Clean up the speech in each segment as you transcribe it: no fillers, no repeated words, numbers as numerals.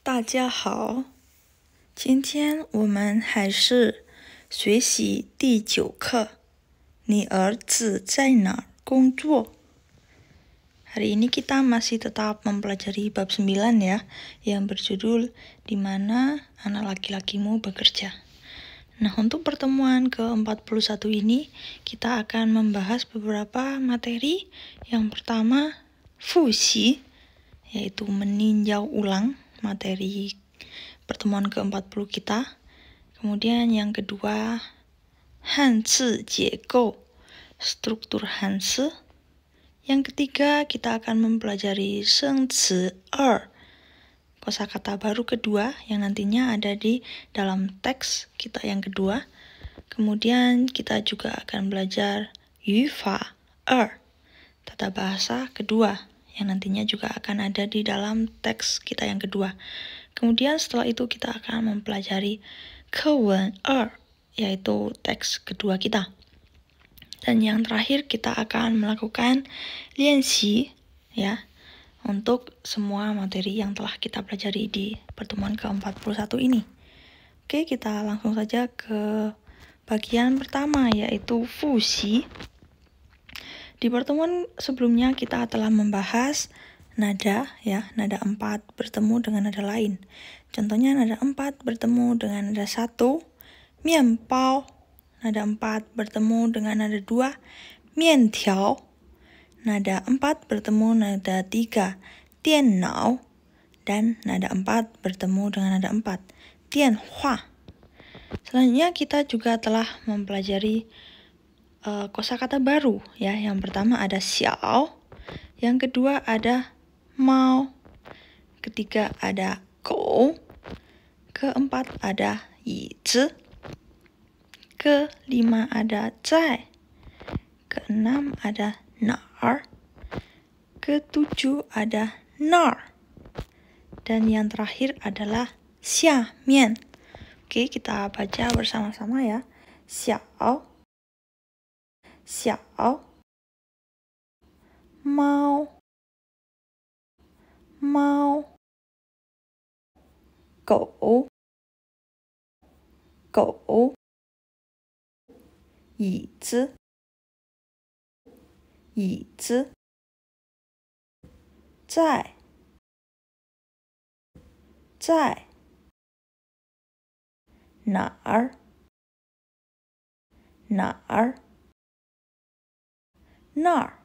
大家好，今天我们还是学习第9课，你儿子在哪儿工作? Hari ini kita masih tetap mempelajari bab 9 ya, yang berjudul Di mana anak laki-lakimu bekerja. Nah, untuk pertemuan ke-41 ini, kita akan membahas beberapa materi. Yang pertama, fuxi, yaitu meninjau ulang materi pertemuan ke-40 kita. Kemudian yang kedua, hanzi jiegou, struktur hanzi. Yang ketiga, kita akan mempelajari shengci er, kosakata baru kedua yang nantinya ada di dalam teks kita yang kedua. Kemudian kita juga akan belajar yufa er, tata bahasa kedua yang nantinya juga akan ada di dalam teks kita yang kedua. Kemudian setelah itu kita akan mempelajari kewen er, yaitu teks kedua kita. Dan yang terakhir kita akan melakukan lianxi ya, untuk semua materi yang telah kita pelajari di pertemuan ke-41 ini. Oke, kita langsung saja ke bagian pertama, yaitu fuxi. Di pertemuan sebelumnya kita telah membahas nada ya, nada 4 bertemu dengan nada lain. Contohnya nada 4 bertemu dengan nada 1, mianbao. Nada 4 bertemu dengan nada 2, miantiao. Nada 4 bertemu nada 3, diannao. Dan nada 4 bertemu dengan nada 4, dianhua. Selanjutnya kita juga telah mempelajari kosakata baru ya. Yang pertama ada xiao, yang kedua ada mao, ketiga ada gou, keempat ada yizi, kelima ada zai, keenam ada nar, ketujuh ada nar, dan yang terakhir adalah xiamian. Oke, kita baca bersama-sama ya. Xiao, xiao, mao, mao, gou, gou,椅子，椅子，在，在，哪儿，哪儿，那儿，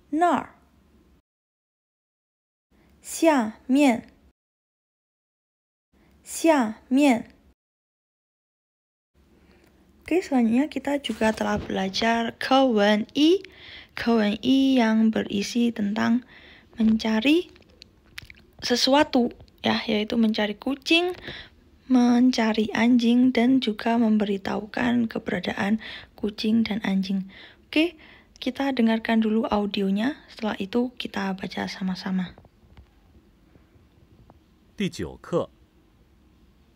那儿，下面，下面。Oke, selanjutnya kita juga telah belajar kewen i yang berisi tentang mencari sesuatu ya, yaitu mencari kucing, mencari anjing, dan juga memberitahukan keberadaan kucing dan anjing. Oke, kita dengarkan dulu audionya, setelah itu kita baca sama-sama. 第9课，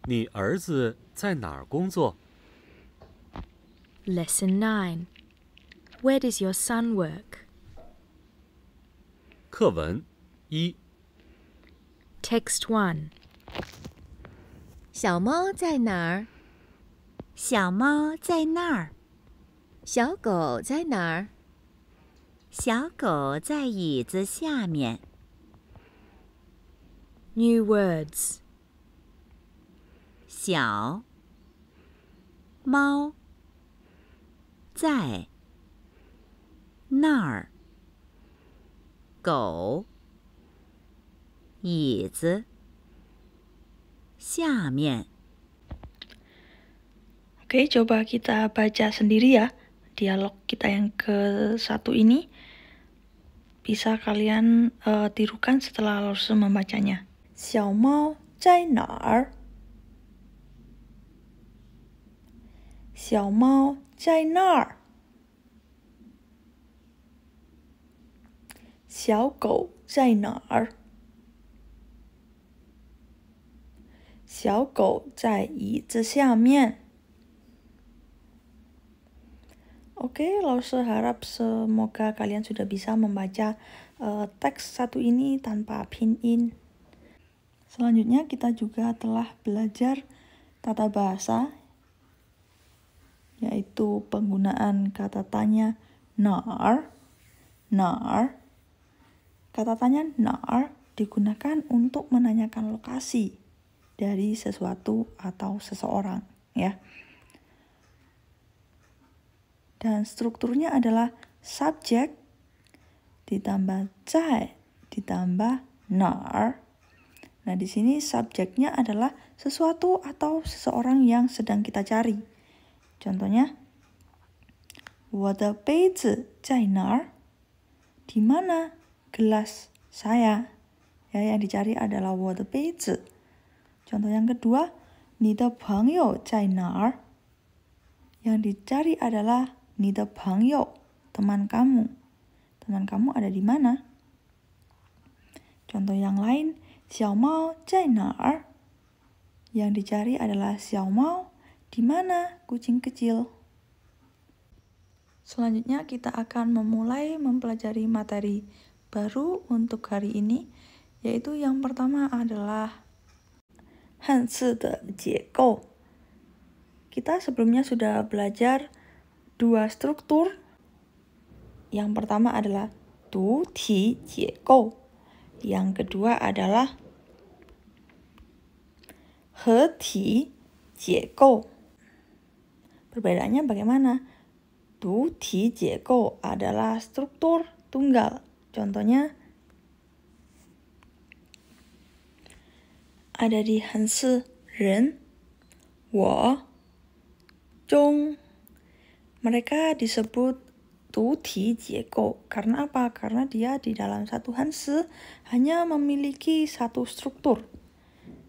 你儿子在哪儿工作？ Lesson 9. Where does your son work? 课文1。 Text 1. 小猫在哪儿？小猫在那儿。小狗在哪儿？小狗在椅子下面。 New words. 小猫在那儿，狗椅子下面。 Oke, coba kita baca sendiri ya dialog kita yang ke-1 ini. Bisa kalian tirukan setelah langsung membacanya. 小猫在哪儿？小猫在那儿。小狗在哪儿？小狗在椅子下面。Oke, Lause harap semoga kalian sudah bisa membaca teks 1 ini tanpa pinyin Selanjutnya kita juga telah belajar tata bahasa, yaitu penggunaan kata tanya nar. Kata tanya nar digunakan untuk menanyakan lokasi dari sesuatu atau seseorang, ya. Dan strukturnya adalah subjek ditambah zai ditambah nar. Nah, di sini subjeknya adalah sesuatu atau seseorang yang sedang kita cari. Contohnya, 我的杯子在哪儿? Di mana gelas saya? Ya, yang dicari adalah 我的杯子. Contoh yang kedua, 你的朋友在哪儿? Yang dicari adalah 你的朋友, teman kamu. Teman kamu ada di mana? Contoh yang lain, 小猫在哪儿? Yang dicari adalah 小猫, di mana kucing kecil. Selanjutnya kita akan memulai mempelajari materi baru untuk hari ini, yaitu yang pertama adalah 汉字的结构. Kita sebelumnya sudah belajar 2 struktur. Yang pertama adalah 读体结构, yang kedua adalah 合体结构. Perbedaannya bagaimana? 读体结构 adalah struktur tunggal. Contohnya ada di 汉字人, 我, 中. Mereka disebut 读体结构. Karena apa? Karena dia di dalam satu hanse hanya memiliki satu struktur.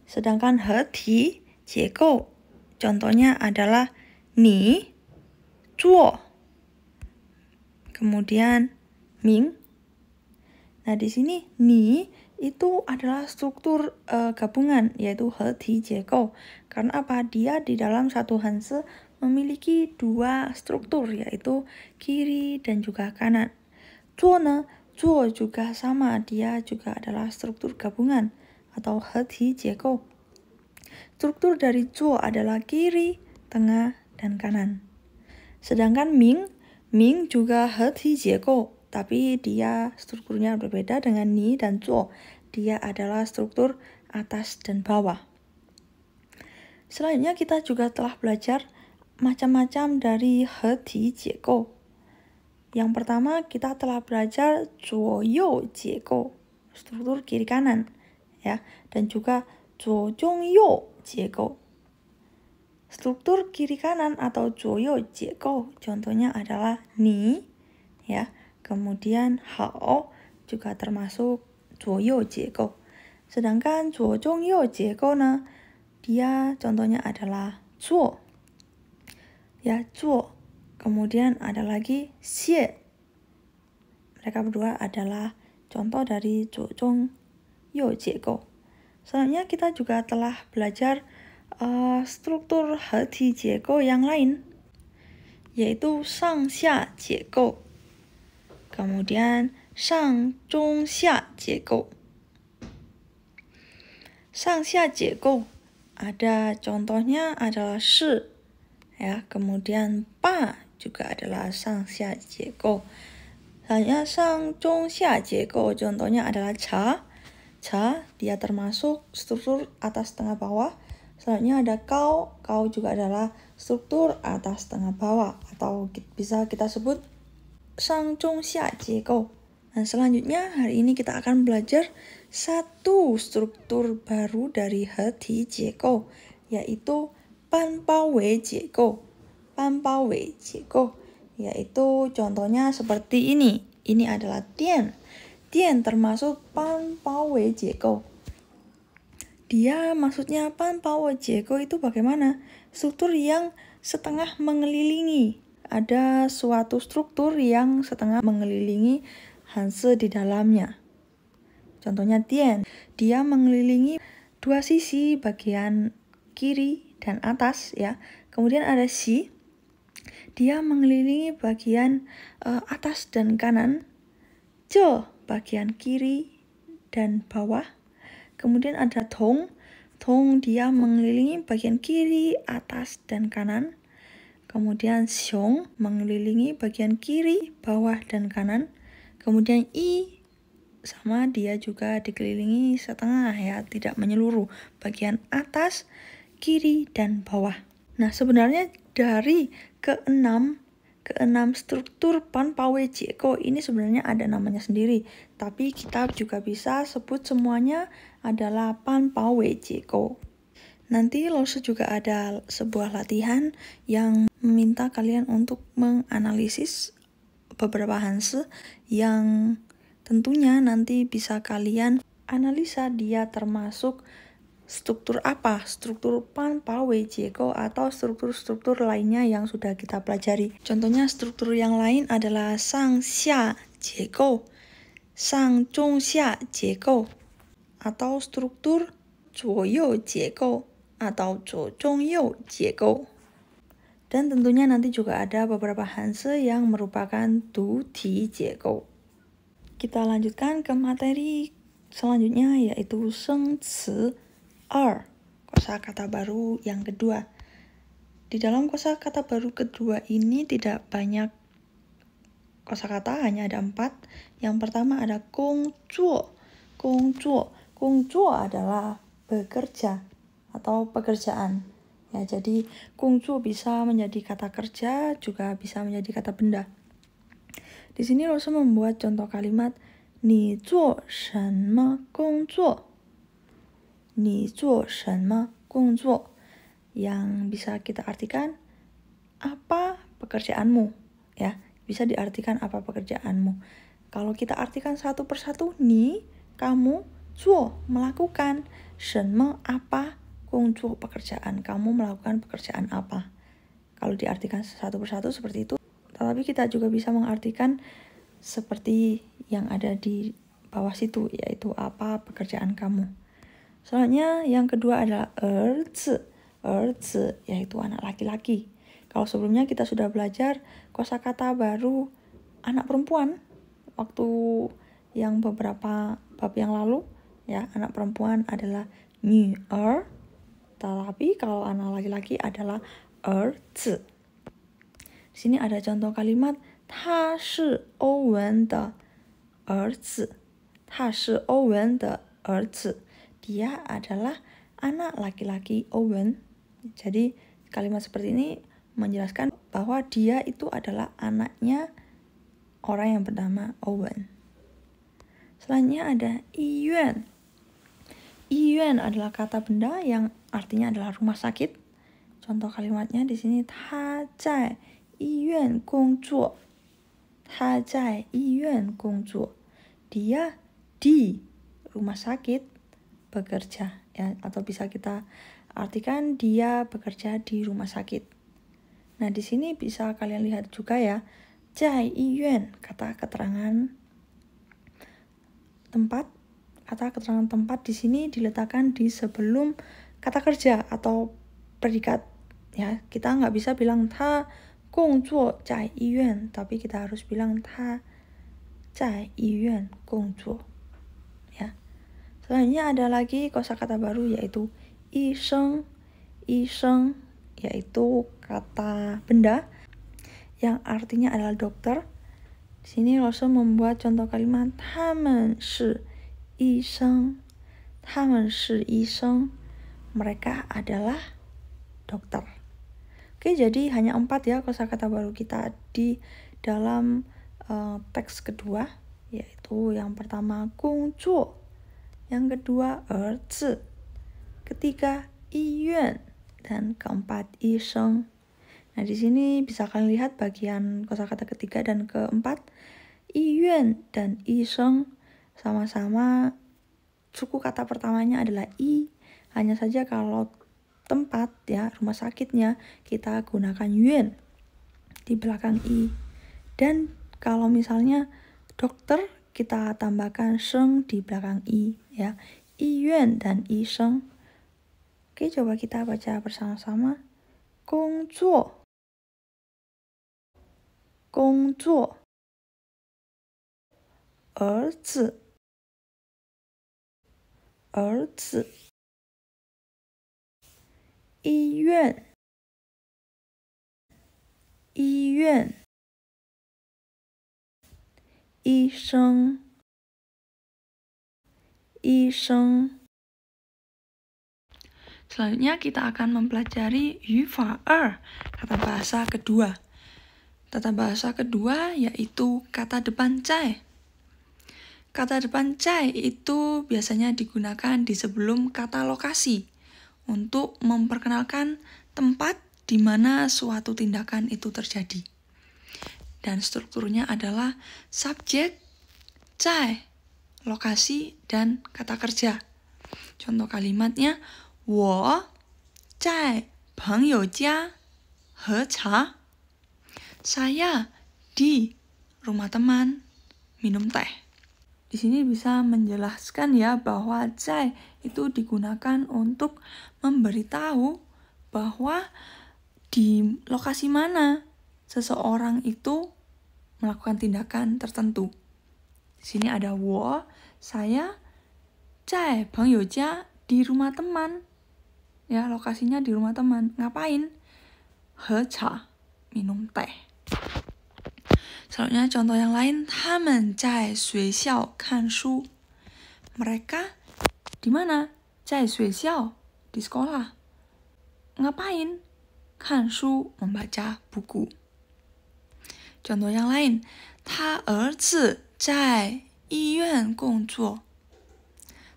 Sedangkan 合体结构 contohnya adalah 你做, kemudian 名. Nah, di sini 你 itu adalah struktur gabungan, yaitu 合体结构. Karena apa? Dia di dalam satu hanse memiliki 2 struktur, yaitu kiri dan juga kanan. 做呢? 做 juga sama, dia juga adalah struktur gabungan atau 合体结构. Struktur dari 做 adalah kiri, tengah, dan kanan. Sedangkan 名 juga 合体结构, tapi dia strukturnya berbeda dengan 你 dan 做. Dia adalah struktur atas dan bawah. Selanjutnya kita juga telah belajar macam-macam dari 合体结构. Yang pertama kita telah belajar 左右结构, struktur kiri kanan, ya, dan juga 左中右结构. Struktur kiri kanan atau 左右结构 contohnya adalah 你, ya, kemudian 好 juga termasuk 左右结构. Sedangkan 左中右结构呢, dia contohnya adalah 做, ya, 做. Kemudian ada lagi 谢. Mereka berdua adalah contoh dari 左中右结构. Selanjutnya kita juga telah belajar struktur 合体结构 yang lain, yaitu 上下结构, kemudian 上中下结构. 上下结构 ada contohnya adalah 是, ya, kemudian 把 juga adalah 上下结构. Selanjutnya 上中下结构 contohnya adalah 茶. Dia termasuk struktur atas tengah bawah. Selanjutnya ada kau juga adalah struktur atas tengah bawah, atau bisa kita sebut 上中下结构. Dan selanjutnya hari ini kita akan belajar satu struktur baru dari 合体结构, yaitu 半包围结构. 半包围结构 yaitu contohnya seperti ini. Ini adalah 店. 店 termasuk 半包围结构. Dia maksudnya 半包围结构 itu bagaimana? Struktur yang setengah mengelilingi. Ada suatu struktur yang setengah mengelilingi hanse di dalamnya. Contohnya 店, dia mengelilingi 2 sisi, bagian kiri dan atas, ya. Kemudian ada 西, dia mengelilingi bagian atas dan kanan. 这 bagian kiri dan bawah. Kemudian ada tong. Tong dia mengelilingi bagian kiri, atas, dan kanan. Kemudian xiong mengelilingi bagian kiri, bawah, dan kanan. Kemudian i sama dia juga dikelilingi setengah ya, tidak menyeluruh bagian atas, kiri, dan bawah. Nah, sebenarnya dari keenam struktur pan pawe jeko ini sebenarnya ada namanya sendiri, tapi kita juga bisa sebut semuanya adalah pan pawe jeko. Nanti Lose juga ada sebuah latihan yang meminta kalian untuk menganalisis beberapa hanse yang tentunya nanti bisa kalian analisa dia termasuk struktur apa, struktur pan, pawe, jeko, atau struktur-struktur lainnya yang sudah kita pelajari. Contohnya struktur yang lain adalah sang, xia, jeko, sang, zhong, xia, jeko, atau struktur zuo, you, jeko, atau zuo, zhong, you, jeko. Dan tentunya nanti juga ada beberapa hanse yang merupakan du, ti, jeko. Kita lanjutkan ke materi selanjutnya, yaitu sheng, ci, kosakata baru yang kedua. Di dalam kosakata baru kedua ini tidak banyak kosakata, hanya ada 4. Yang pertama ada gongzuo. Gongzuo adalah bekerja atau pekerjaan. Ya, jadi gongzuo bisa menjadi kata kerja, juga bisa menjadi kata benda. Di sini Lose membuat contoh kalimat ni zuo shenme gongzuo. Ni zuo shenme gongzuo, yang bisa kita artikan apa pekerjaanmu, ya. Bisa diartikan apa pekerjaanmu. Kalau kita artikan satu persatu, ni kamu, zuo melakukan, shenme apa, gongzuo pekerjaan, kamu melakukan pekerjaan apa. Kalau diartikan satu persatu seperti itu. Tetapi kita juga bisa mengartikan seperti yang ada di bawah situ, yaitu apa pekerjaan kamu. Selanjutnya yang kedua adalah erzi, yaitu anak laki-laki. Kalau sebelumnya kita sudah belajar kosakata baru anak perempuan waktu yang beberapa bab yang lalu, ya, anak perempuan adalah女儿, tetapi kalau anak laki-laki adalah erzi. Di sini ada contoh kalimat 他是欧文的儿子，他是欧文的儿子。Dia adalah anak laki-laki Owen. Jadi kalimat seperti ini menjelaskan bahwa dia itu adalah anaknya orang yang bernama Owen. Selanjutnya ada iyuan. Iyuan adalah kata benda yang artinya adalah rumah sakit. Contoh kalimatnya di sini 他在医院工作。他在医院工作。Dia di rumah sakit bekerja, ya, atau bisa kita artikan dia bekerja di rumah sakit. Nah, di sini bisa kalian lihat juga ya, 在医院, kata keterangan tempat. Kata keterangan tempat di sini diletakkan di sebelum kata kerja atau predikat, ya. Kita nggak bisa bilang 他工作在医院, tapi kita harus bilang 他在医院工作. Selanjutnya ada lagi kosakata baru yaitu iseng, yaitu kata benda yang artinya adalah dokter. Di sini Lose membuat contoh kalimat 他们是医生，他们是医生，mereka adalah dokter. Oke, jadi hanya 4 ya kosakata baru kita di dalam teks kedua, yaitu yang pertama gongzuo, yang kedua erzi, ketiga iyuan, dan keempat iseng. Nah, di sini bisa kalian lihat bagian kosakata ketiga dan keempat, iyuan dan iseng sama-sama suku kata pertamanya adalah i. Hanya saja kalau tempat, ya, rumah sakitnya kita gunakan yuan di belakang i. Dan kalau misalnya dokter kita tambahkan sheng di belakang i, ya. Iyuan dan iseng. Oke, coba kita baca bersama-sama. Gongzuo, gongzuo, erzi, 儿子。医院，医院。医生，医生。Selanjutnya kita akan mempelajari Yufa kata bahasa kedua. Tata bahasa kedua yaitu kata depan cai. Kata depan cai itu biasanya digunakan di sebelum kata lokasi untuk memperkenalkan tempat di mana suatu tindakan itu terjadi. Dan strukturnya adalah subjek, cai, lokasi, dan kata kerja. Contoh kalimatnya, 我在朋友家喝茶. Saya di rumah teman minum teh. Di sini bisa menjelaskan ya bahwa zai itu digunakan untuk memberitahu bahwa di lokasi mana seseorang itu melakukan tindakan tertentu. Di sini ada 我, saya, 在朋友家, di rumah teman. Ya, lokasinya di rumah teman. Ngapain? 喝茶, minum teh. Selanjutnya contoh yang lain, 他们在学校看书. Mereka di mana? 在学校, di sekolah. Ngapain? 看书, membaca buku. Contoh yang lain, 他儿子在医院工作.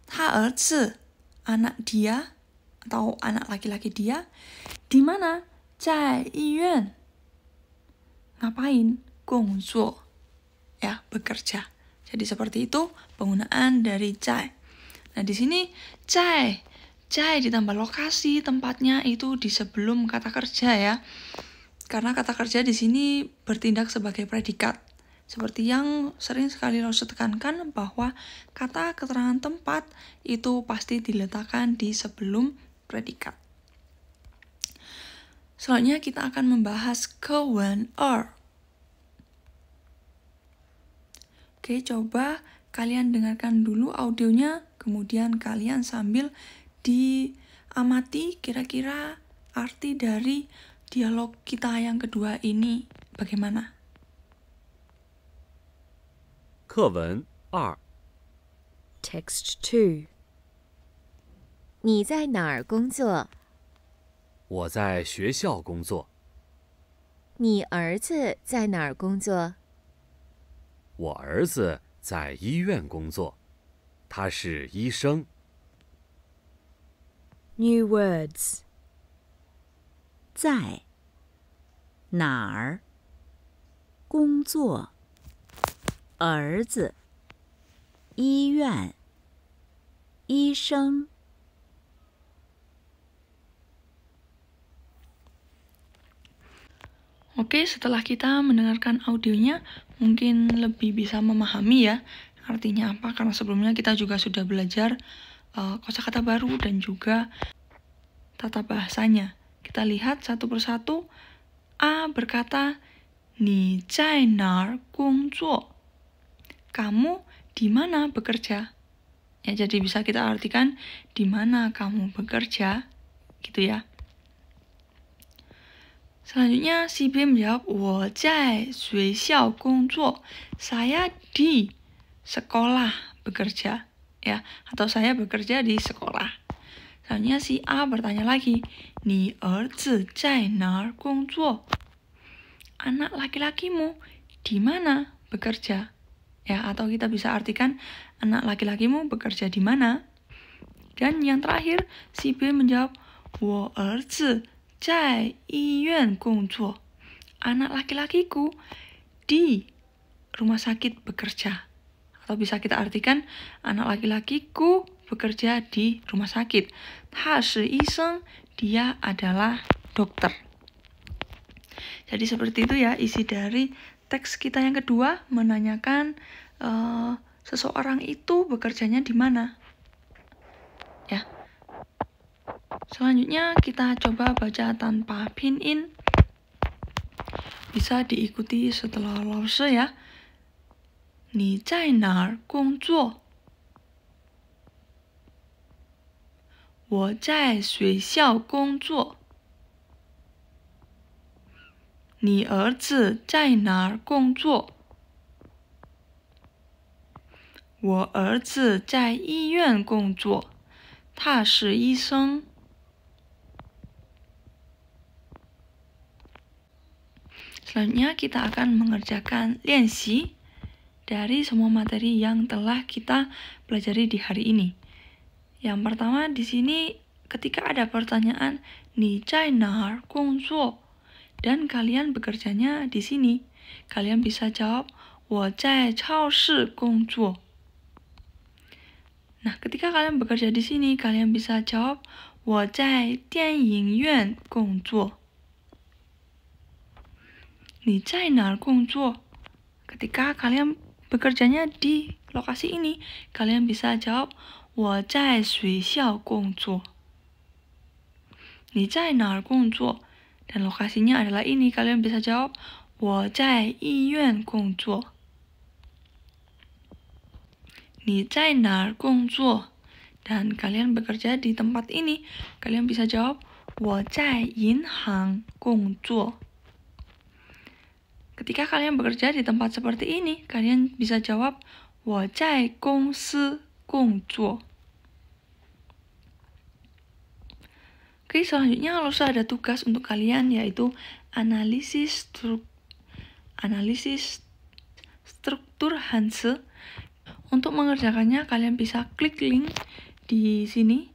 他儿子, anak dia atau anak laki-laki dia, di mana? 在医院. Ngapain? 工作. Ya, bekerja. Jadi seperti itu penggunaan dari zai. Nah, di sini zai ditambah lokasi, tempatnya itu di sebelum kata kerja ya. Karena kata kerja di sini bertindak sebagai predikat. Seperti yang sering sekali Lause tekankan bahwa kata keterangan tempat itu pasti diletakkan di sebelum predikat. Selanjutnya kita akan membahas kewen Oke, coba kalian dengarkan dulu audionya, kemudian kalian sambil diamati kira-kira arti dari dialog kita yang kedua ini bagaimana. 课文2 Text 2. 你在哪儿工作？我在学校工作。你儿子在哪儿工作？我儿子在医院工作，他是医生。 New words. 在哪儿工作？儿子医院医生。 Oke, setelah kita mendengarkan audionya, mungkin lebih bisa memahami ya artinya apa, karena sebelumnya kita juga sudah belajar kosakata baru dan juga tata bahasanya. Kita lihat satu persatu. A berkata, 你在哪儿工作? Kamu di mana bekerja? Ya, jadi bisa kita artikan di mana kamu bekerja, gitu ya. Selanjutnya si B menjawab, 我在学校工作. Saya di sekolah bekerja, ya, atau saya bekerja di sekolah. Selanjutnya si A bertanya lagi, 你儿子在哪儿工作? Anak laki-lakimu di mana bekerja? Ya, atau kita bisa artikan anak laki-lakimu bekerja di mana? Dan yang terakhir si B menjawab, 我儿子在医院工作. Anak laki-lakiku di rumah sakit bekerja. Atau bisa kita artikan anak laki-lakiku bekerja di rumah sakit. 他是医生, dia adalah dokter. Jadi seperti itu ya isi dari teks kita yang kedua, menanyakan seseorang itu bekerjanya di mana. Ya. Selanjutnya kita coba baca tanpa pinyin. Bisa diikuti setelah Lause ya. 你在哪儿工作?我在学校工作。你儿子在哪儿工作？我儿子在医院工作，他是医生。Selanjutnya kita akan mengerjakan lianxi dari semua materi yang telah kita pelajari di hari ini. Yang pertama di sini ketika ada pertanyaan ni zai nar gongzuo dan kalian bekerjanya di sini, kalian bisa jawab 我在超市工作. Nah, ketika kalian bekerja di sini, kalian bisa jawab 我在电影院工作. 你在哪儿工作? Ketika kalian bekerjanya di lokasi ini, kalian bisa jawab 我在学校工作. 你在哪儿工作? Dan lokasinya adalah ini, kalian bisa jawab 我在医院工作. 你在哪儿工作? Dan kalian bekerja di tempat ini, kalian bisa jawab 我在银行工作. Ketika kalian bekerja di tempat seperti ini, kalian bisa jawab 我在公司工作. Oke, selanjutnya kalau ada tugas untuk kalian yaitu analisis struktur Hanse. Untuk mengerjakannya kalian bisa klik link di sini.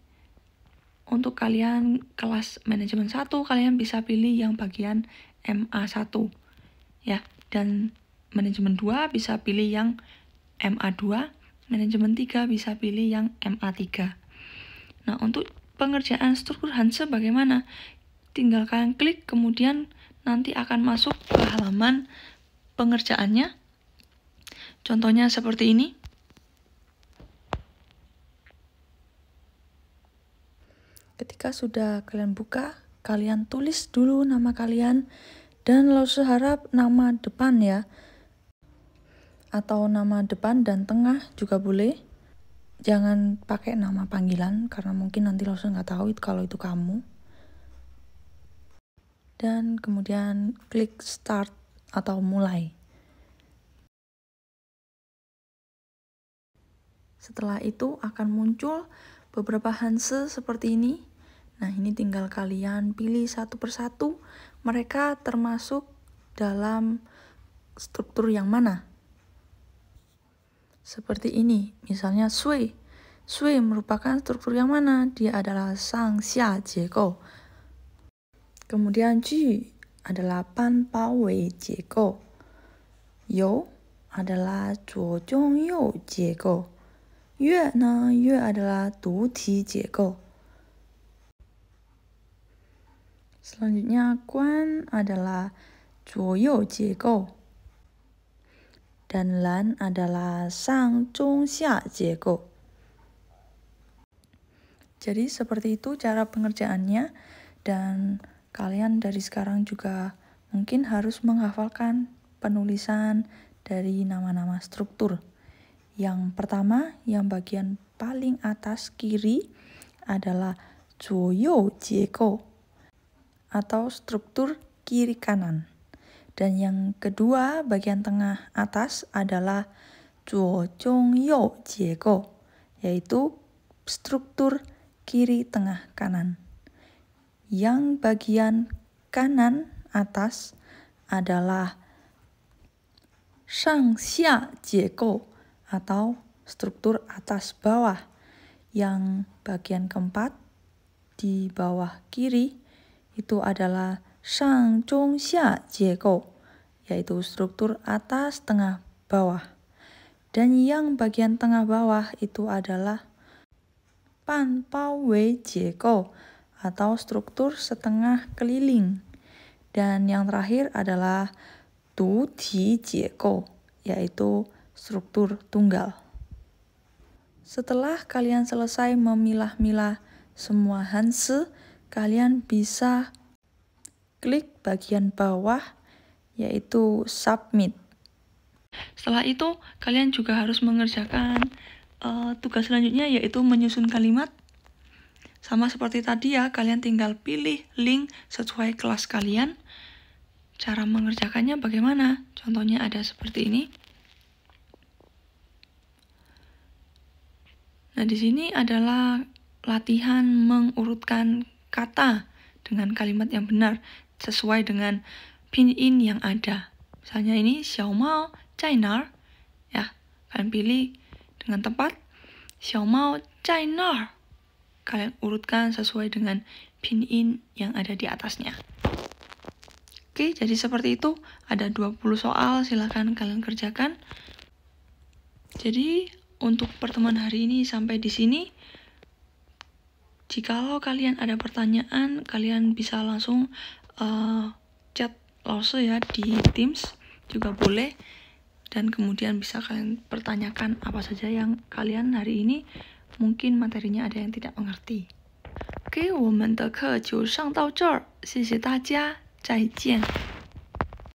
Untuk kalian kelas manajemen 1, kalian bisa pilih yang bagian MA1. Ya, dan manajemen 2 bisa pilih yang MA2, manajemen 3 bisa pilih yang MA3. Nah, untuk pengerjaan struktur Hanse bagaimana? Tinggal kalian klik, kemudian nanti akan masuk ke halaman pengerjaannya. Contohnya seperti ini. Ketika sudah kalian buka, kalian tulis dulu nama kalian dan lalu harap nama depan ya. Atau nama depan dan tengah juga boleh. Jangan pakai nama panggilan karena mungkin nanti lalu nggak tahu kalau itu kamu. Dan kemudian klik start atau mulai. Setelah itu akan muncul beberapa Hanse seperti ini. Nah, ini tinggal kalian pilih satu persatu. Mereka termasuk dalam struktur yang mana? Seperti ini, misalnya sui. Sui merupakan struktur yang mana? Dia adalah sang xia jiegou. Kemudian ju adalah pan bao wei jiegou. You adalah zuo zhong you jiegou. Yue adalah du ti jiegou. Selanjutnya guan adalah zuoyou jiegou. Dan lan adalah sang zhong xia jiegou. Jadi seperti itu cara pengerjaannya, dan kalian dari sekarang juga mungkin harus menghafalkan penulisan dari nama-nama struktur. Yang pertama, yang bagian paling atas kiri adalah zuoyou jiegou atau struktur kiri kanan. Dan yang kedua, bagian tengah atas adalah zuo zhong you jiegou, yaitu struktur kiri tengah kanan. Yang bagian kanan atas adalah shang xia jiegou atau struktur atas bawah. Yang bagian keempat di bawah kiri itu adalah shang zhong xia jiegou, yaitu struktur atas tengah bawah. Dan yang bagian tengah bawah itu adalah pan bao wei jiegou atau struktur setengah keliling. Dan yang terakhir adalah du ti jiegou, yaitu struktur tunggal. Setelah kalian selesai memilah-milah semua Hanse, kalian bisa klik bagian bawah yaitu submit. Setelah itu kalian juga harus mengerjakan tugas selanjutnya yaitu menyusun kalimat. Sama seperti tadi ya, kalian tinggal pilih link sesuai kelas kalian. Cara mengerjakannya bagaimana? Contohnya ada seperti ini. Nah, di sini adalah latihan mengurutkan kata dengan kalimat yang benar sesuai dengan pinyin yang ada. Misalnya ini Xiao Mao zai nar. Ya, kalian pilih dengan tepat. Xiao Mao zai nar. Kalian urutkan sesuai dengan pinyin yang ada di atasnya. Oke, jadi seperti itu. Ada 20 soal, silakan kalian kerjakan. Jadi, untuk pertemuan hari ini sampai di sini. Jikalau kalian ada pertanyaan, kalian bisa langsung chat Lause ya di Teams juga boleh. Dan kemudian bisa kalian pertanyakan apa saja yang kalian hari ini mungkin materinya ada yang tidak mengerti. Oke, 我们的课就上到这儿，谢谢大家，再见。